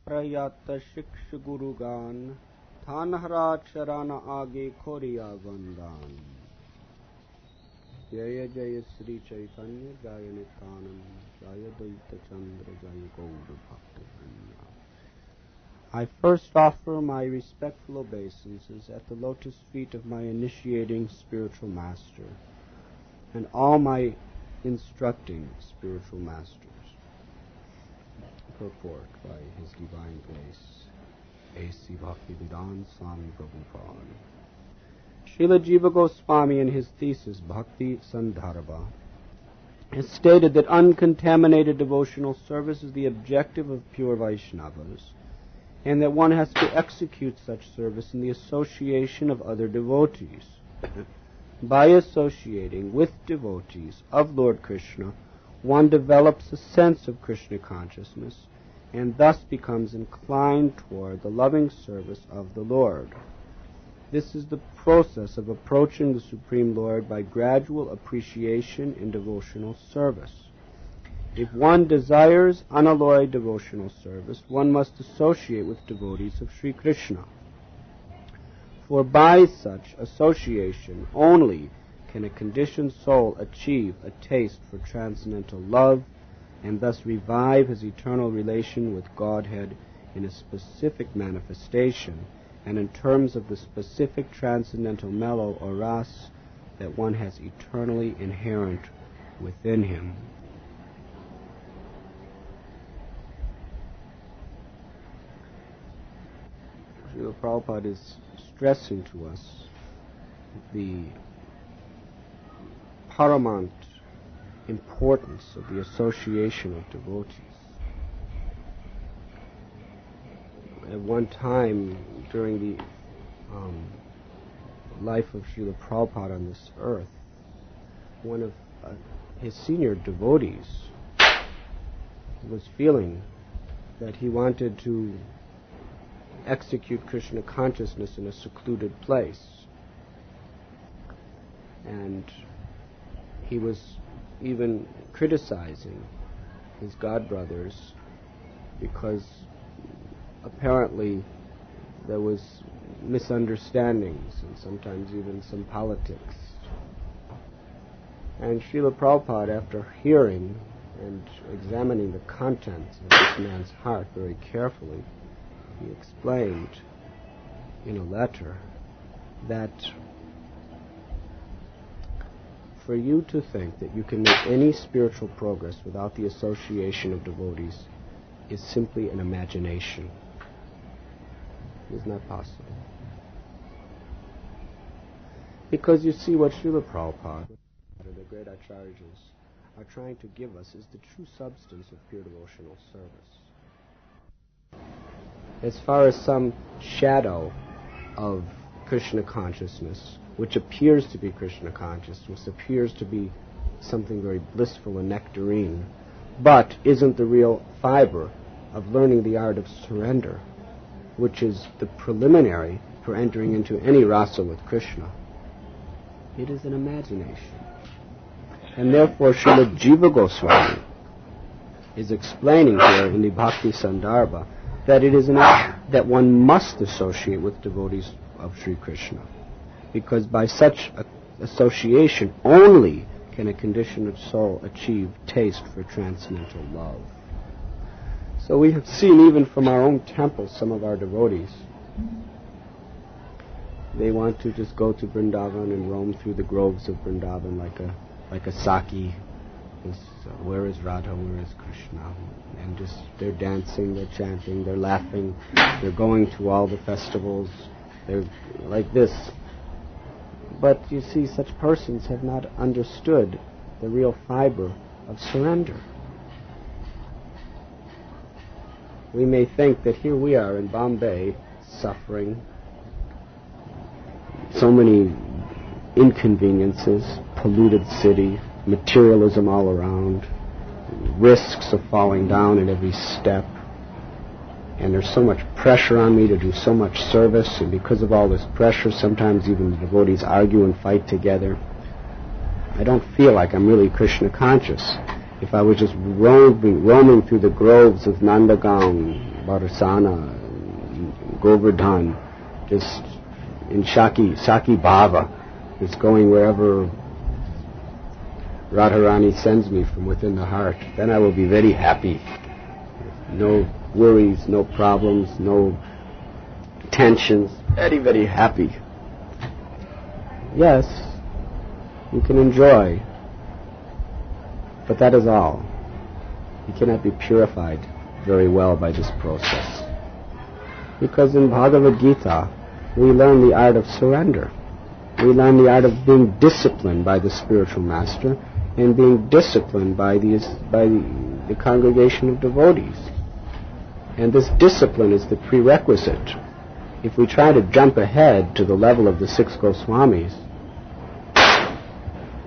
prayata shiksha gurugan, Tanhara charana age koriya vandan. Jaya Jaya Sri Chaitanya Jaya Nityananda Jaya Daita Chandra Jaya Gaura Bhaktivinoda. I first offer my respectful obeisances at the lotus feet of my initiating spiritual master and all my instructing spiritual masters. Purport by His Divine Grace, A.C. Bhaktivedanta Swami Prabhupada. Srila Jiva Goswami in his thesis, Bhakti Sandarbha, has stated that uncontaminated devotional service is the objective of pure Vaishnavas, and that one has to execute such service in the association of other devotees. By associating with devotees of Lord Krishna, one develops a sense of Krishna consciousness and thus becomes inclined toward the loving service of the Lord. This is the process of approaching the Supreme Lord by gradual appreciation in devotional service. If one desires unalloyed devotional service, one must associate with devotees of Sri Krishna. For by such association only can a conditioned soul achieve a taste for transcendental love and thus revive his eternal relation with Godhead in a specific manifestation and in terms of the specific transcendental mellow or ras that one has eternally inherent within him. Srila Prabhupada is stressing to us the paramount importance of the association of devotees. At one time during the life of Srila Prabhupada on this earth, one of his senior devotees was feeling that he wanted to execute Krishna consciousness in a secluded place. And he was even criticizing his godbrothers because apparently there was misunderstandings and sometimes even some politics. And Srila Prabhupada, after hearing and examining the contents of this man's heart very carefully, he explained in a letter that for you to think that you can make any spiritual progress without the association of devotees is simply an imagination. It is not possible. Because you see, what Srila Prabhupada, the great acharyas, are trying to give us is the true substance of pure devotional service. As far as some shadow of Krishna consciousness, which appears to be Krishna consciousness, appears to be something very blissful and nectarine, but isn't the real fiber of learning the art of surrender, which is the preliminary for entering into any rasa with Krishna. It is an imagination. And therefore Srila Jiva Goswami is explaining here in the Bhakti Sandarbha that it is that one must associate with devotees of Sri Krishna, because by such association only can a conditioned soul achieve taste for transcendental love. So we have seen even from our own temples some of our devotees. They want to just go to Vrindavan and roam through the groves of Vrindavan like a Saki. Where is Radha? Where is Krishna? And just they're dancing, they're chanting, they're laughing, they're going to all the festivals. They're like this. But you see, such persons have not understood the real fiber of surrender. We may think that here we are in Bombay, suffering, so many inconveniences, polluted city, materialism all around, risks of falling down at every step, and there's so much pressure on me to do so much service, and because of all this pressure, sometimes even the devotees argue and fight together. I don't feel like I'm really Krishna conscious. If I was just roaming through the groves of Nandagaon, Varsana, Govardhan, just in Shaki Bhava, just going wherever Radharani sends me from within the heart. Then I will be very happy. No worries, no problems, no tensions. Very, very happy. Yes, you can enjoy, but that is all. You cannot be purified very well by this process. Because in Bhagavad Gita, we learn the art of surrender. We learn the art of being disciplined by the spiritual master and being disciplined by the congregation of devotees. And this discipline is the prerequisite. If we try to jump ahead to the level of the 6 Goswamis,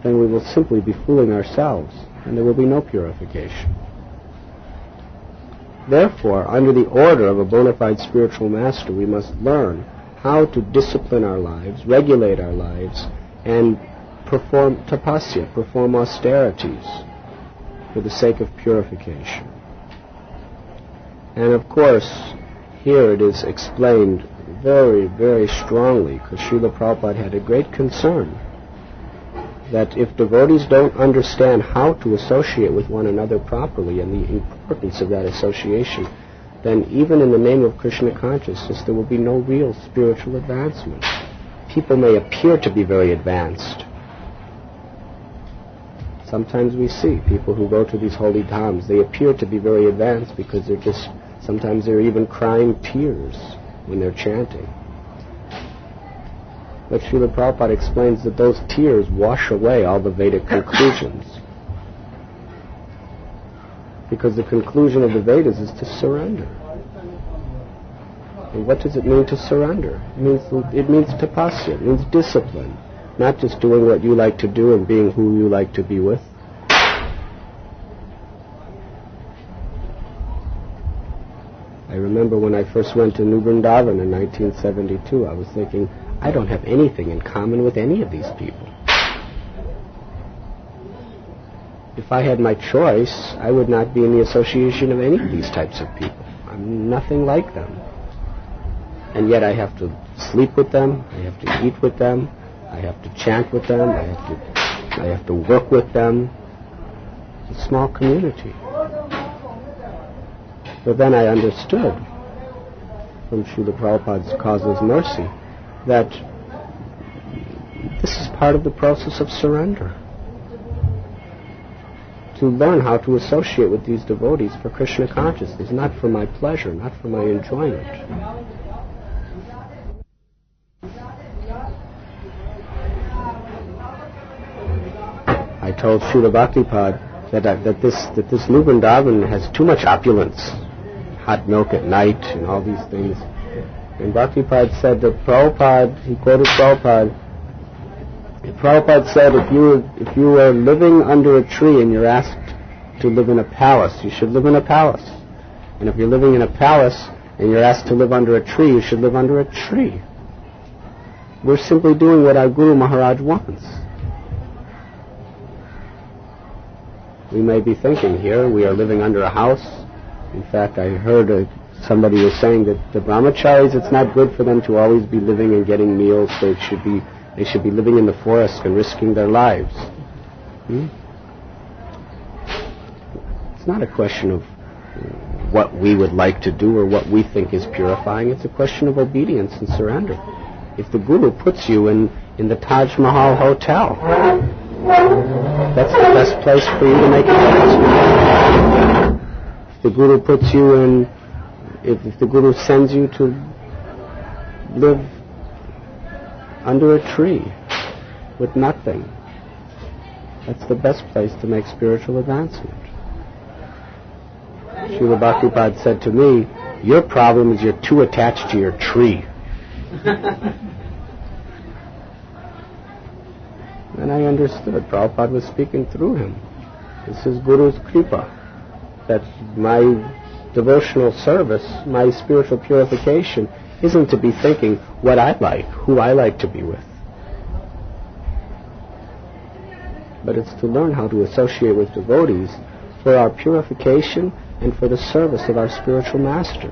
then we will simply be fooling ourselves, and there will be no purification. Therefore, under the order of a bona fide spiritual master, we must learn how to discipline our lives, regulate our lives, and perform tapasya, perform austerities for the sake of purification. And of course, here it is explained very, very strongly, because Srila Prabhupada had a great concern that if devotees don't understand how to associate with one another properly and the importance of that association, then even in the name of Krishna consciousness, there will be no real spiritual advancement. People may appear to be very advanced. Sometimes we see people who go to these holy dhams, they appear to be very advanced because sometimes they're even crying tears when they're chanting. But Srila Prabhupada explains that those tears wash away all the Vedic conclusions. Because the conclusion of the Vedas is to surrender. And what does it mean to surrender? It means tapasya, it means discipline. Not just doing what you like to do and being who you like to be with. I remember when I first went to New Vrindavan in 1972, I was thinking, I don't have anything in common with any of these people. If I had my choice, I would not be in the association of any of these types of people. I'm nothing like them. And yet I have to sleep with them, I have to eat with them, I have to chant with them, I have to work with them. It's a small community. But then I understood from Srila Prabhupada's Causeless Mercy that this is part of the process of surrender. To learn how to associate with these devotees for Krishna consciousness, not for my pleasure, not for my enjoyment. I told Srila Bhaktipad that this New Vrindavan has too much opulence, hot milk at night and all these things. And Bhaktipad said that Prabhupada, he quoted Prabhupada said, if you are living under a tree and you're asked to live in a palace, you should live in a palace. And if you're living in a palace and you're asked to live under a tree, you should live under a tree. We're simply doing what our Guru Maharaj wants. We may be thinking here, we are living under a house. In fact, I heard somebody was saying that the brahmacharis, it's not good for them to always be living and getting meals. They should be living in the forest and risking their lives. It's not a question of what we would like to do or what we think is purifying. It's a question of obedience and surrender. If the Guru puts you in the Taj Mahal Hotel, that's the best place for you to make a difference. If the Guru puts you in, if the Guru sends you to live under a tree with nothing, that's the best place to make spiritual advancement. Srila Bhaktipad said to me, your problem is you're too attached to your tree. And I understood. Prabhupada was speaking through him. This is Guru's kripa. That my devotional service, my spiritual purification, isn't to be thinking what I like, who I like to be with. But it's to learn how to associate with devotees for our purification and for the service of our spiritual master.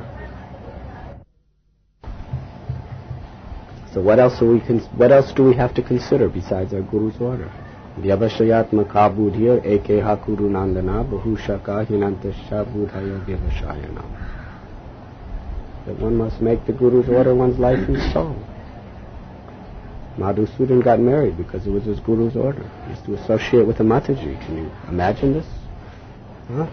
So what else do we have to consider besides our Guru's order? Vyavashayatma kabudhir eke hakuru nandana bahushaka hinantasha budhaya vyavashayana. That one must make the Guru's order one's life and soul. Madhusudan got married because it was his Guru's order. He used to associate with a Mataji. Can you imagine this? Huh?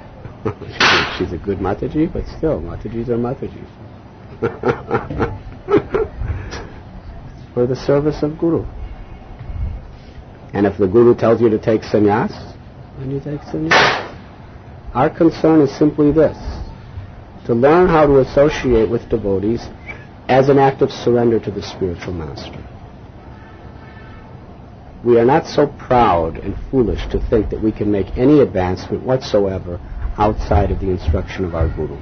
She's a good Mataji, but still, Matajis are Matajis. It's for the service of Guru. And if the Guru tells you to take sannyas, then you take sannyas. Our concern is simply this: to learn how to associate with devotees as an act of surrender to the spiritual master. We are not so proud and foolish to think that we can make any advancement whatsoever outside of the instruction of our Guru.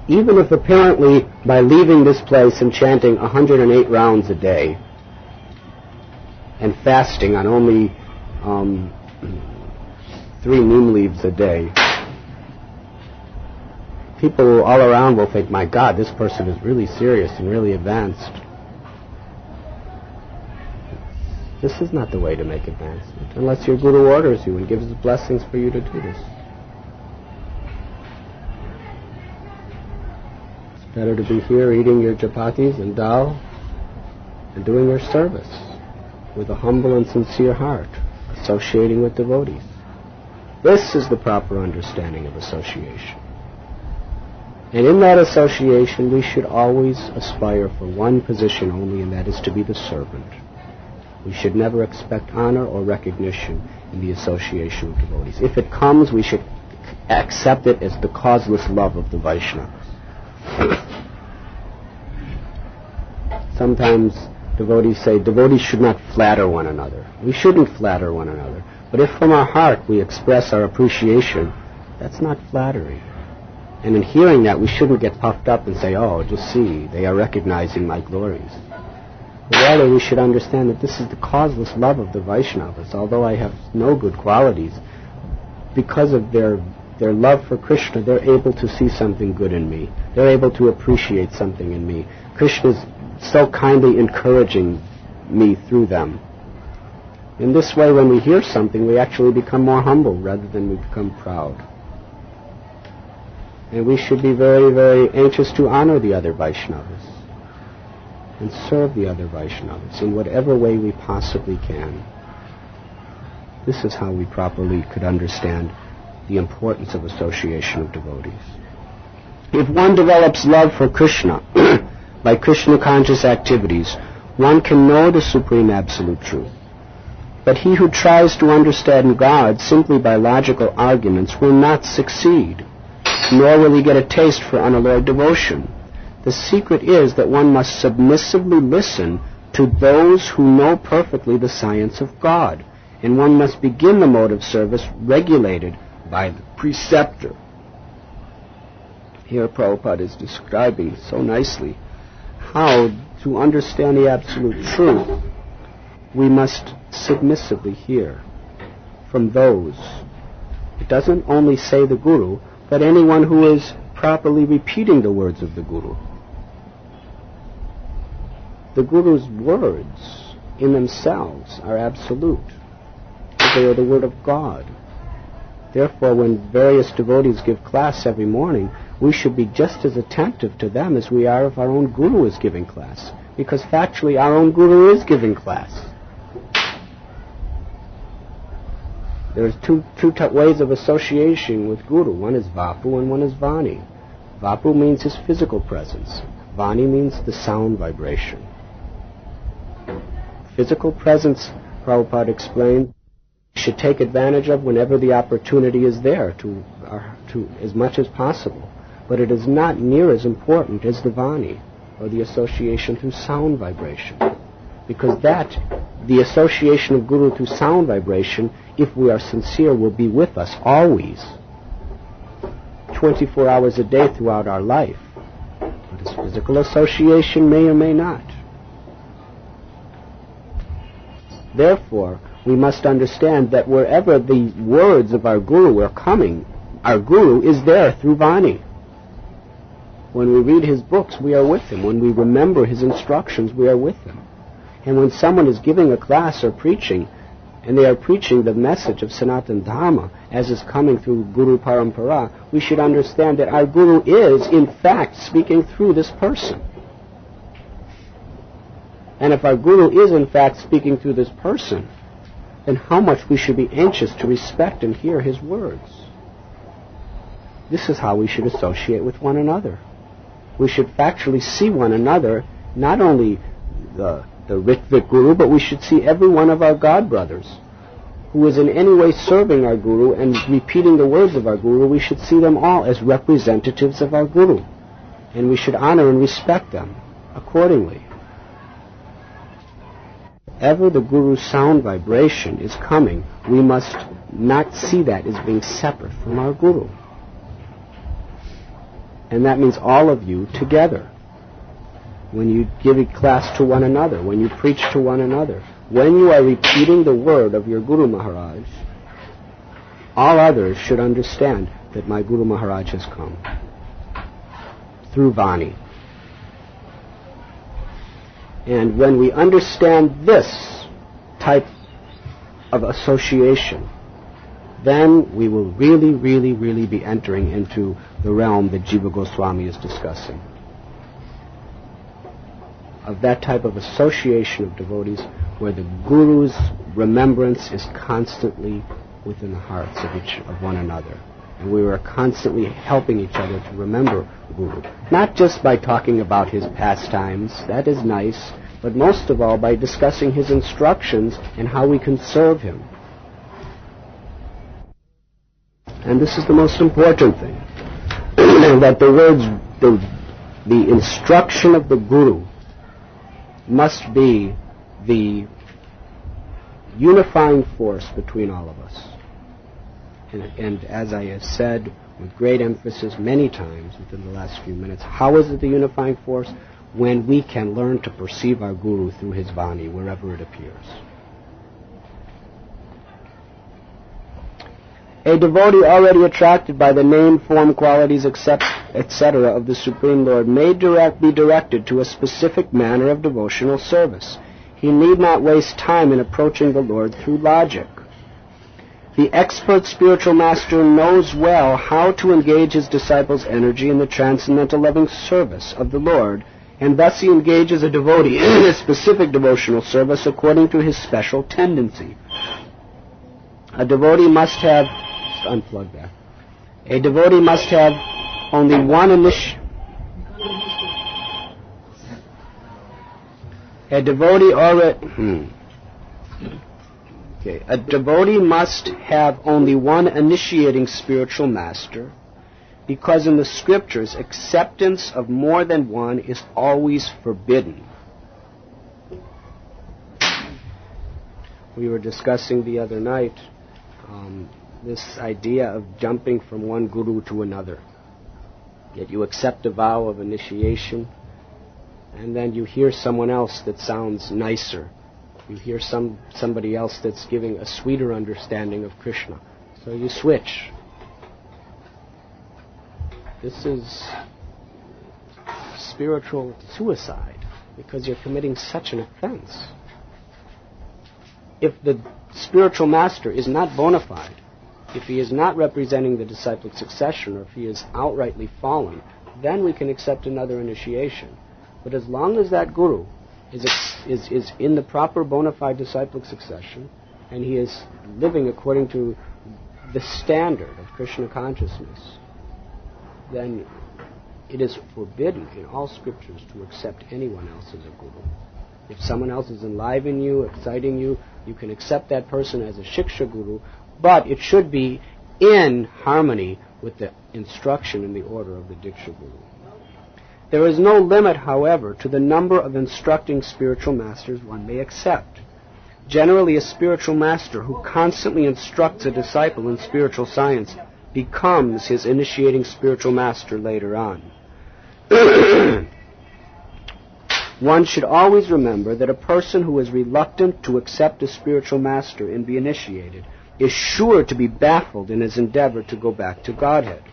Even if apparently by leaving this place and chanting 108 rounds a day and fasting on only 3 neem leaves a day, people all around will think, my God, this person is really serious and really advanced. This is not the way to make advancement, unless your Guru orders you and gives the blessings for you to do this. It's better to be here eating your chapatis and dal and doing your service with a humble and sincere heart, associating with devotees. This is the proper understanding of association. And in that association, we should always aspire for one position only, and that is to be the servant. We should never expect honor or recognition in the association of devotees. If it comes, we should accept it as the causeless love of the Vaishnavas. Sometimes devotees say devotees should not flatter one another. We shouldn't flatter one another. But if from our heart we express our appreciation, that's not flattery. And in hearing that, we shouldn't get puffed up and say, oh, just see, they are recognizing my glories. Rather, we should understand that this is the causeless love of the Vaishnavas. Although I have no good qualities, because of their love for Krishna, they're able to see something good in me. They're able to appreciate something in me. Krishna's so kindly encouraging me through them. In this way, when we hear something, we actually become more humble rather than we become proud. And we should be very, very anxious to honor the other Vaishnavas and serve the other Vaishnavas in whatever way we possibly can. This is how we properly could understand the importance of association of devotees. If one develops love for Krishna by Krishna-conscious activities, one can know the Supreme Absolute Truth. But he who tries to understand God simply by logical arguments will not succeed, nor will he get a taste for unalloyed devotion. The secret is that one must submissively listen to those who know perfectly the science of God, and one must begin the mode of service regulated by the preceptor. Here Prabhupada is describing so nicely how to understand the absolute truth. We must submissively hear from those. It doesn't only say the Guru, but anyone who is properly repeating the words of the Guru. The Guru's words in themselves are absolute. They are the word of God. Therefore, when various devotees give class every morning, we should be just as attentive to them as we are if our own Guru is giving class, because factually our own Guru is giving class. There's two ways of association with Guru. One is Vapu and one is Vani. Vapu means his physical presence. Vani means the sound vibration. Physical presence, Prabhupada explained, should take advantage of whenever the opportunity is there to as much as possible. But it is not near as important as the Vani, or the association through sound vibration. Because the association of Guru through sound vibration, if we are sincere, will be with us always, 24 hours a day throughout our life. But his physical association may or may not. Therefore, we must understand that wherever the words of our Guru are coming, our Guru is there through Vani. When we read his books, we are with him. When we remember his instructions, we are with him. And when someone is giving a class or preaching, and they are preaching the message of Sanatana Dharma as is coming through Guru Parampara, we should understand that our Guru is, in fact, speaking through this person. And if our Guru is, in fact, speaking through this person, then how much we should be anxious to respect and hear his words. This is how we should associate with one another. We should factually see one another, not only the Ritvik Guru, but we should see every one of our God brothers who is in any way serving our Guru and repeating the words of our Guru. We should see them all as representatives of our Guru, and we should honor and respect them accordingly. Wherever the Guru's sound vibration is coming, we must not see that as being separate from our Guru. And that means all of you together. When you give a class to one another, when you preach to one another, when you are repeating the word of your Guru Maharaj, all others should understand that my Guru Maharaj has come through Vani. And when we understand this type of association, then we will really, really, really be entering into the realm that Jiva Goswami is discussing. Of that type of association of devotees where the Guru's remembrance is constantly within the hearts of one another. And we are constantly helping each other to remember the Guru. Not just by talking about his pastimes, that is nice, but most of all by discussing his instructions and how we can serve him. And this is the most important thing, that the words, the instruction of the Guru must be the unifying force between all of us. And as I have said with great emphasis many times within the last few minutes, how is it the unifying force? When we can learn to perceive our Guru through his Vani wherever it appears. A devotee already attracted by the name, form, qualities, etc. of the Supreme Lord may be directed to a specific manner of devotional service. He need not waste time in approaching the Lord through logic. The expert spiritual master knows well how to engage his disciples' energy in the transcendental loving service of the Lord, and thus he engages a devotee in a specific devotional service according to his special tendency. A devotee must have unplug that. A devotee must have only one A devotee must have only one initiating spiritual master, because in the scriptures acceptance of more than one is always forbidden. We were discussing the other night this idea of jumping from one guru to another. Yet you accept a vow of initiation, and then you hear someone else that sounds nicer. You hear somebody else that's giving a sweeter understanding of Krishna. So you switch. This is spiritual suicide, because you're committing such an offense. If the spiritual master is not bona fide, if he is not representing the disciplic succession, or if he is outrightly fallen, then we can accept another initiation. But as long as that guru is in the proper bona fide disciplic succession, and he is living according to the standard of Krishna consciousness, then it is forbidden in all scriptures to accept anyone else as a guru. If someone else is enlivening you, exciting you, you can accept that person as a Shiksha guru, but it should be in harmony with the instruction and the order of the Diksha guru. There is no limit, however, to the number of instructing spiritual masters one may accept. Generally, a spiritual master who constantly instructs a disciple in spiritual science becomes his initiating spiritual master later on. One should always remember that a person who is reluctant to accept a spiritual master and be initiated is sure to be baffled in his endeavor to go back to Godhead.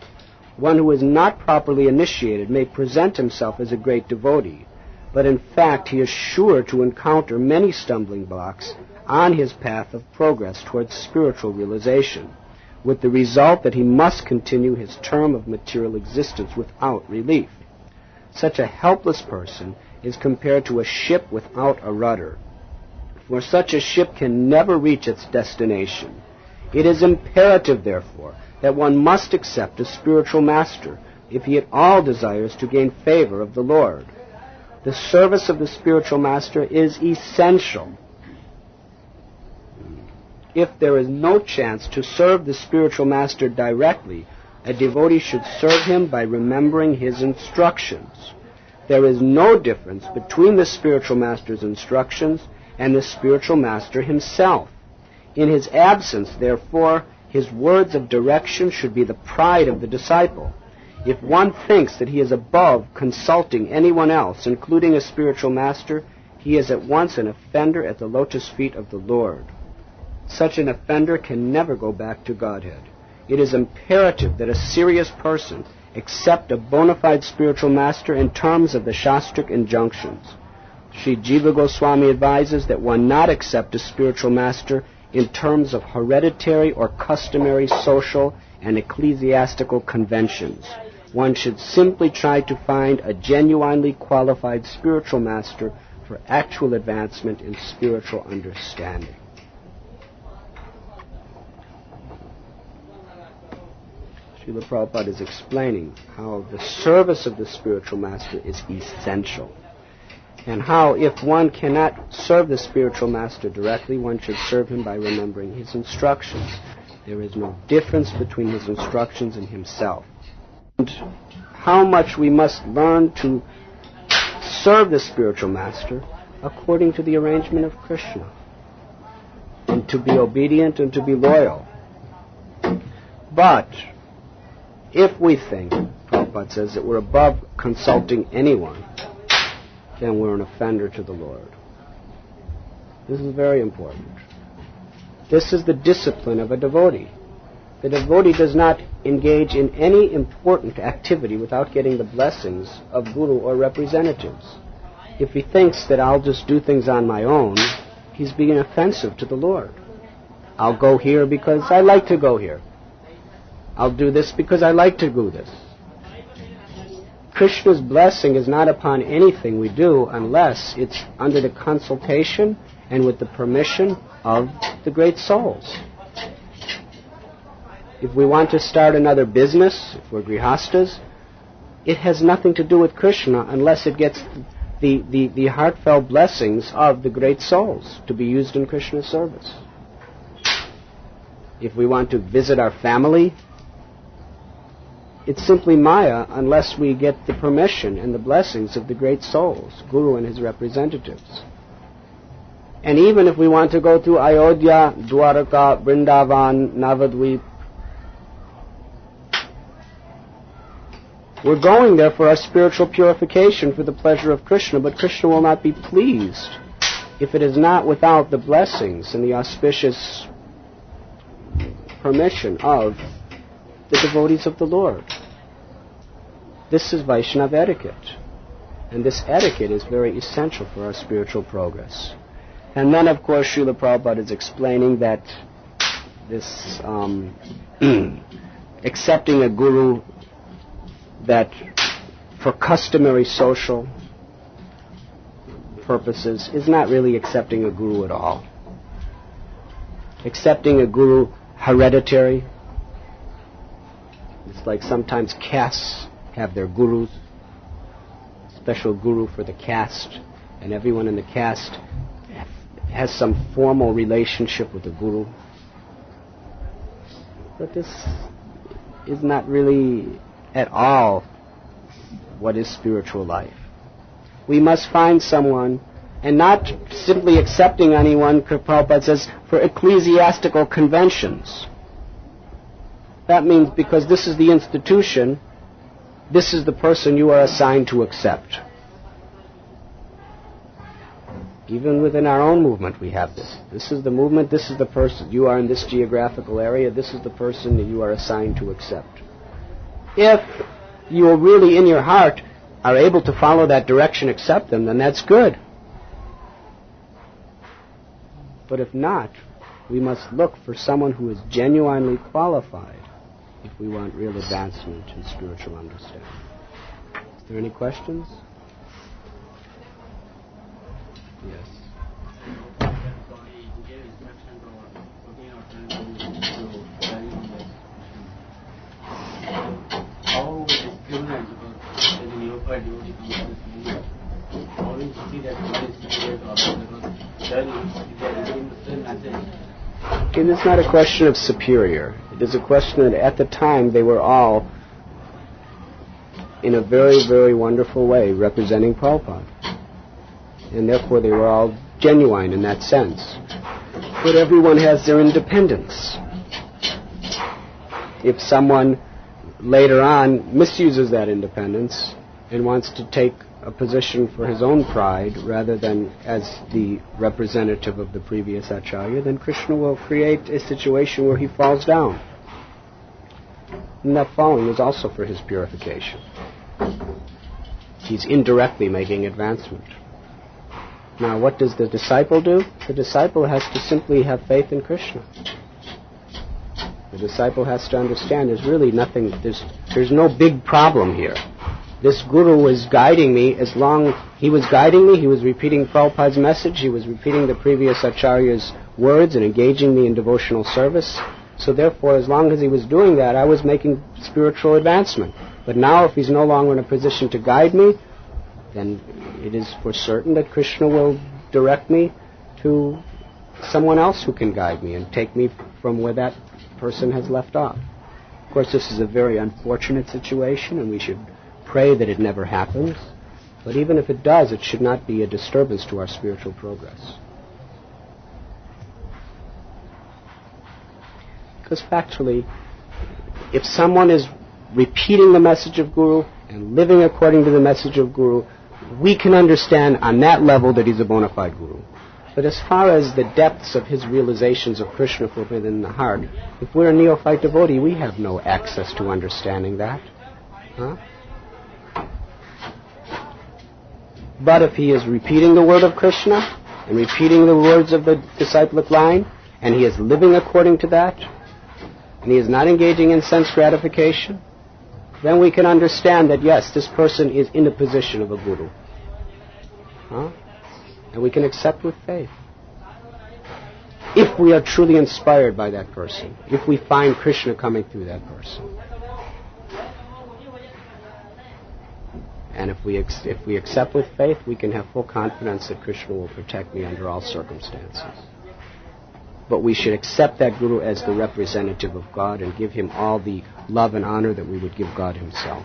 One who is not properly initiated may present himself as a great devotee, but in fact he is sure to encounter many stumbling blocks on his path of progress towards spiritual realization, with the result that he must continue his term of material existence without relief. Such a helpless person is compared to a ship without a rudder, for such a ship can never reach its destination. It is imperative, therefore, that one must accept a spiritual master if he at all desires to gain favor of the Lord. The service of the spiritual master is essential. If there is no chance to serve the spiritual master directly, a devotee should serve him by remembering his instructions. There is no difference between the spiritual master's instructions and the spiritual master himself. In his absence, therefore, his words of direction should be the pride of the disciple. If one thinks that he is above consulting anyone else, including a spiritual master, he is at once an offender at the lotus feet of the Lord. Such an offender can never go back to Godhead. It is imperative that a serious person accept a bona fide spiritual master in terms of the Shastric injunctions. Sri Jiva Goswami advises that one not accept a spiritual master in terms of hereditary or customary social and ecclesiastical conventions. One should simply try to find a genuinely qualified spiritual master for actual advancement in spiritual understanding. Srila Prabhupada is explaining how the service of the spiritual master is essential, and how if one cannot serve the spiritual master directly, one should serve him by remembering his instructions. There is no difference between his instructions and himself. And how much we must learn to serve the spiritual master according to the arrangement of Krishna, and to be obedient and to be loyal. But if we think, Prabhupada says, that we're above consulting anyone, then we're an offender to the Lord. This is very important. This is the discipline of a devotee. The devotee does not engage in any important activity without getting the blessings of guru or representatives. If he thinks that I'll just do things on my own, he's being offensive to the Lord. I'll go here because I like to go here. I'll do this because I like to do this. Krishna's blessing is not upon anything we do unless it's under the consultation and with the permission of the great souls. If we want to start another business, if we're grihastas, it has nothing to do with Krishna unless it gets the heartfelt blessings of the great souls to be used in Krishna's service. If we want to visit our family, it's simply Maya unless we get the permission and the blessings of the great souls, Guru and his representatives. And even if we want to go to Ayodhya, Dwaraka, Vrindavan, Navadvip, we're going there for our spiritual purification, for the pleasure of Krishna, but Krishna will not be pleased if it is not without the blessings and the auspicious permission of the devotees of the Lord. This is Vaishnava etiquette, and this etiquette is very essential for our spiritual progress. And then, of course, Srila Prabhupada is explaining that this accepting a guru that for customary social purposes is not really accepting a guru at all. Accepting a guru hereditary, it's like sometimes castes have their gurus, special guru for the caste, and everyone in the caste has some formal relationship with the guru. But this is not really at all what is spiritual life. We must find someone, and not simply accepting anyone, Prabhupada says, for ecclesiastical conventions. That means because this is the institution, this is the person you are assigned to accept. Even within our own movement we have this. This is the movement, this is the person. You are in this geographical area, this is the person that you are assigned to accept. If you really in your heart are able to follow that direction, accept them, then that's good. But if not, we must look for someone who is genuinely qualified if we want real advancement in spiritual understanding. Is there any questions? Yes. How it is criminal because as a neophyte devotee comes to this movement, how do you see that God is superior to others? Because then if they are receiving the same message. It is not a question of superior. It is a question that at the time they were all, in a very, very wonderful way, representing Prabhupada. And therefore they were all genuine in that sense. But everyone has their independence. If someone later on misuses that independence and wants to take a position for his own pride rather than as the representative of the previous Acharya, then Krishna will create a situation where he falls down. And that falling is also for his purification. He's indirectly making advancement. Now, what does the disciple do? The disciple has to simply have faith in Krishna. The disciple has to understand there's really nothing, there's no big problem here. This guru was guiding me as long he was guiding me, he was repeating Prabhupada's message, he was repeating the previous Acharya's words and engaging me in devotional service. So therefore, as long as he was doing that, I was making spiritual advancement. But now, if he's no longer in a position to guide me, then it is for certain that Krishna will direct me to someone else who can guide me and take me from where that person has left off. Of course, this is a very unfortunate situation, and we should pray that it never happens. But even if it does, it should not be a disturbance to our spiritual progress. Because factually, if someone is repeating the message of Guru and living according to the message of Guru, we can understand on that level that he's a bona fide Guru. But as far as the depths of his realizations of Krishna within the heart, if we're a neophyte devotee, we have no access to understanding that. Huh? But if he is repeating the word of Krishna and repeating the words of the disciplic line, and he is living according to that, and he is not engaging in sense gratification, then we can understand that, yes, this person is in the position of a guru. Huh? And we can accept with faith. If we are truly inspired by that person, if we find Krishna coming through that person. And if we accept with faith, we can have full confidence that Krishna will protect me under all circumstances. But we should accept that Guru as the representative of God and give him all the love and honor that we would give God himself.